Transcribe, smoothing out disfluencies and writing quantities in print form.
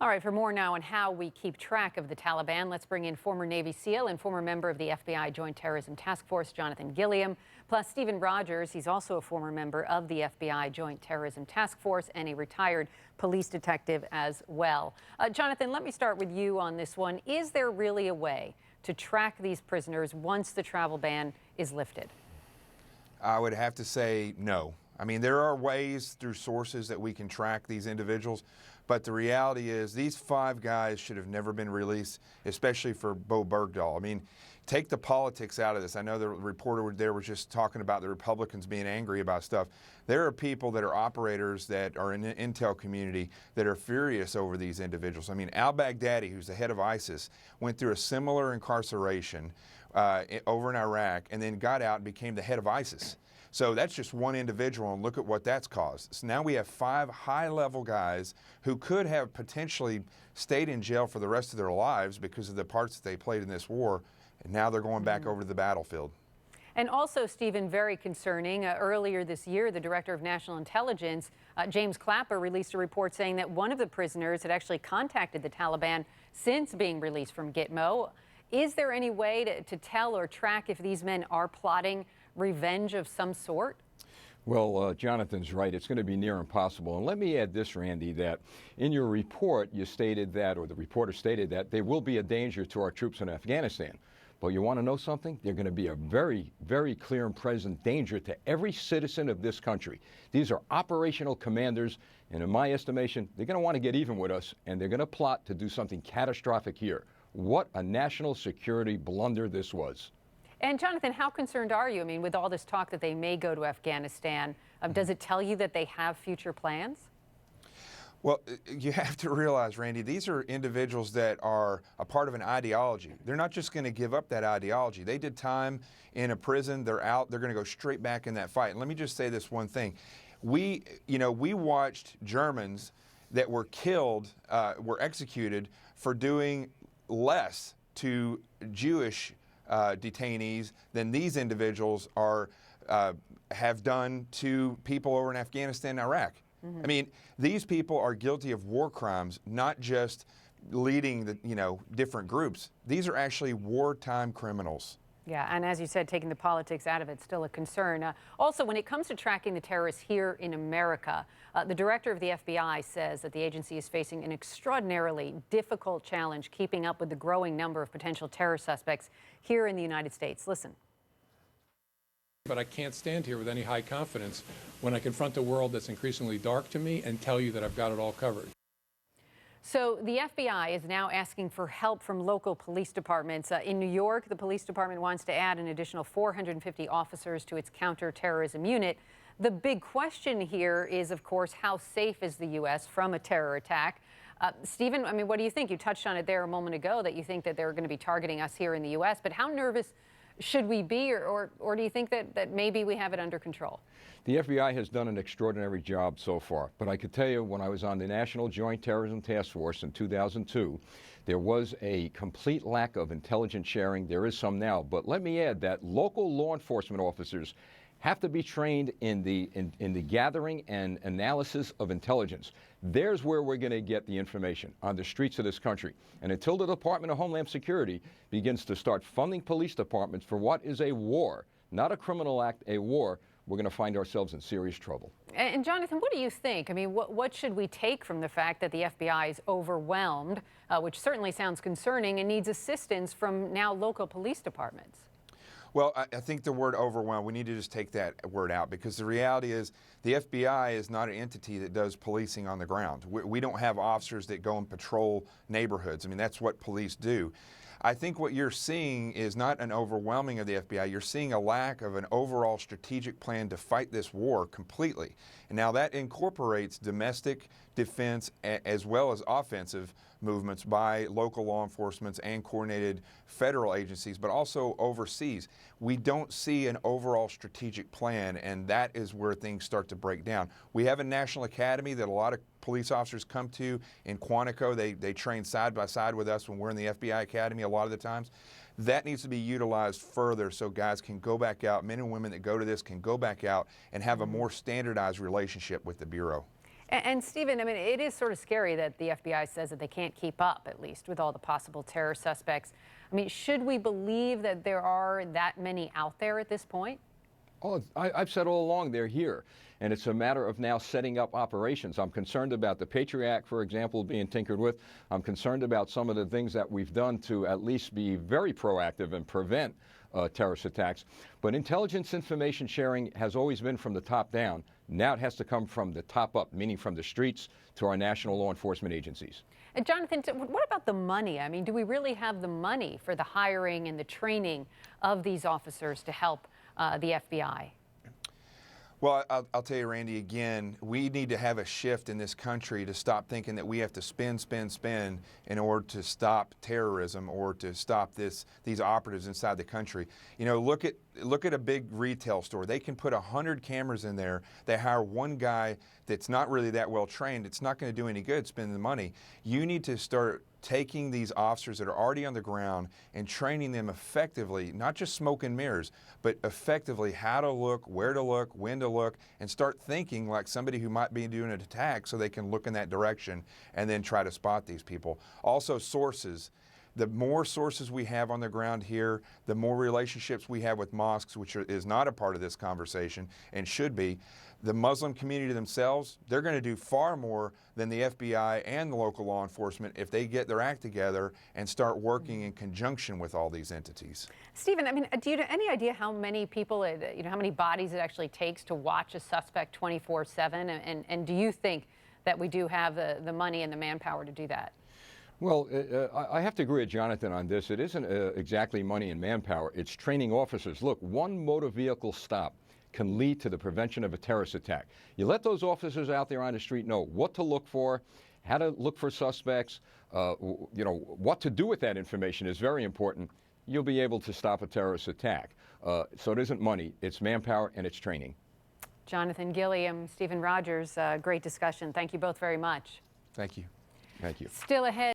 All right, for more now on how we keep track of the Taliban, let's bring in former Navy SEAL and former member of the FBI Joint Terrorism Task Force, Jonathan Gilliam, plus Stephen Rogers. He's also a former member of the FBI Joint Terrorism Task Force and a retired police detective as well. Jonathan, let me start with you on this one. Is there really a way to track these prisoners once the travel ban is lifted? I would have to say no. I mean, there are ways through sources that we can track these individuals, but the reality is these 5 guys should have never been released, especially for Bo Bergdahl. I mean, take the politics out of this. I know the reporter there was just talking about the Republicans being angry about stuff. There are people that are operators that are in the intel community that are furious over these individuals. I mean, al-Baghdadi, who's the head of ISIS, went through a similar incarceration over in Iraq and then got out and became the head of ISIS. So that's just one individual, and look at what that's caused. So now we have 5 high-level guys who could have potentially stayed in jail for the rest of their lives because of the parts that they played in this war, and now they're going back over to the battlefield. And also, Stephen, very concerning, earlier this year, the Director of National Intelligence, James Clapper, released a report saying that one of the prisoners had actually contacted the Taliban since being released from Gitmo. Is there any way to tell or track if these men are plotting revenge of some sort? Well, Jonathan's right. It's going to be near impossible. And let me add this, Randy, that in your report, you stated that, or the reporter stated that, there will be a danger to our troops in Afghanistan. But you want to know something? They're going to be a very, very clear and present danger to every citizen of this country. These are operational commanders, and in my estimation, they're going to want to get even with us, and they're going to plot to do something catastrophic here. What a national security blunder this was. And Jonathan, how concerned are you? I mean, with all this talk that they may go to Afghanistan, does it tell you that they have future plans? Well, you have to realize, Randy, these are individuals that are a part of an ideology. They're not just going to give up that ideology. They did time in a prison. They're out. They're going to go straight back in that fight. And let me just say this one thing. We watched Germans that were killed, were executed for doing less to Jewish detainees than these individuals have done to people over in Afghanistan and Iraq. I mean, these people are guilty of war crimes, not just leading the different groups. These are actually wartime criminals. Yeah, and as you said, taking the politics out of it's still a concern. Also, when it comes to tracking the terrorists here in America, the director of the FBI says that the agency is facing an extraordinarily difficult challenge keeping up with the growing number of potential terror suspects here in the United States. Listen. But I can't stand here with any high confidence when I confront a world that's increasingly dark to me and tell you that I've got it all covered. So the FBI is now asking for help from local police departments. In New York, the police department wants to add an additional 450 officers to its counterterrorism unit. The big question here is, of course, how safe is the U.S. from a terror attack? Stephen, I mean, what do you think? You touched on it there a moment ago that you think that they're going to be targeting us here in the U.S., but how nervous should we be, or do you think that maybe we have it under control? The FBI has done an extraordinary job so far, but I could tell you when I was on the National Joint Terrorism Task Force in 2002, there was a complete lack of intelligence sharing. There is some now, but let me add that local law enforcement officers have to be trained in the gathering and analysis of intelligence. There's where we're going to get the information, on the streets of this country. And until the Department of Homeland Security begins to start funding police departments for what is a war, not a criminal act, a war, we're going to find ourselves in serious trouble. And Jonathan, what do you think? I mean, what should we take from the fact that the FBI is overwhelmed, which certainly sounds concerning, and needs assistance from now local police departments? Well, I think the word overwhelmed, we need to just take that word out, because the reality is the FBI is not an entity that does policing on the ground. We don't have officers that go and patrol neighborhoods. I mean, that's what police do. I think what you're seeing is not an overwhelming of the FBI. You're seeing a lack of an overall strategic plan to fight this war completely. And now that incorporates domestic defense as well as offensive movements by local law enforcement and coordinated federal agencies, but also overseas. We don't see an overall strategic plan, and that is where things start to break down. We have a national academy that a lot of police officers come to in Quantico. They train side by side with us when we're in the FBI academy a lot of the times. That needs to be utilized further so guys can go back out, men and women that go to this can go back out and have a more standardized relationship with the Bureau. And Stephen, I mean, it is sort of scary that the FBI says that they can't keep up, at least, with all the possible terror suspects. I mean, should we believe that there are that many out there at this point? Oh, I've said all along they're here, and it's a matter of now setting up operations. I'm concerned about the Patriot Act, for example, being tinkered with. I'm concerned about some of the things that we've done to at least be very proactive and prevent terrorist attacks. But intelligence information sharing has always been from the top down. Now it has to come from the top up, meaning from the streets to our national law enforcement agencies. And Jonathan, what about the money? I mean, do we really have the money for the hiring and the training of these officers to help the FBI? Well, I'll tell you, Randy, again, we need to have a shift in this country to stop thinking that we have to spend in order to stop terrorism or to stop these operatives inside the country. You know, look at a big retail store. They can put 100 cameras in there. They hire one guy that's not really that well trained. It's not going to do any good spending the money. You need to start taking these officers that are already on the ground and training them effectively, not just smoke and mirrors, but effectively how to look, where to look, when to look, and start thinking like somebody who might be doing an attack so they can look in that direction and then try to spot these people. Also, sources. The more sources we have on the ground here, the more relationships we have with mosques, which is not a part of this conversation and should be. The Muslim community themselves, they're going to do far more than the FBI and the local law enforcement if they get their act together and start working in conjunction with all these entities. Stephen, I mean, do you have any idea how many people, how many bodies it actually takes to watch a suspect 24/7? And do you think that we do have the money and the manpower to do that? Well, I have to agree with Jonathan on this. It isn't exactly money and manpower. It's training officers. Look, one motor vehicle stop can lead to the prevention of a terrorist attack. You let those officers out there on the street know what to look for, how to look for suspects, you know, what to do with that information is very important. You'll be able to stop a terrorist attack. So it isn't money, it's manpower and it's training. Jonathan Gilliam, Stephen Rogers, great discussion. Thank you both very much. Thank you. Thank you. Still ahead.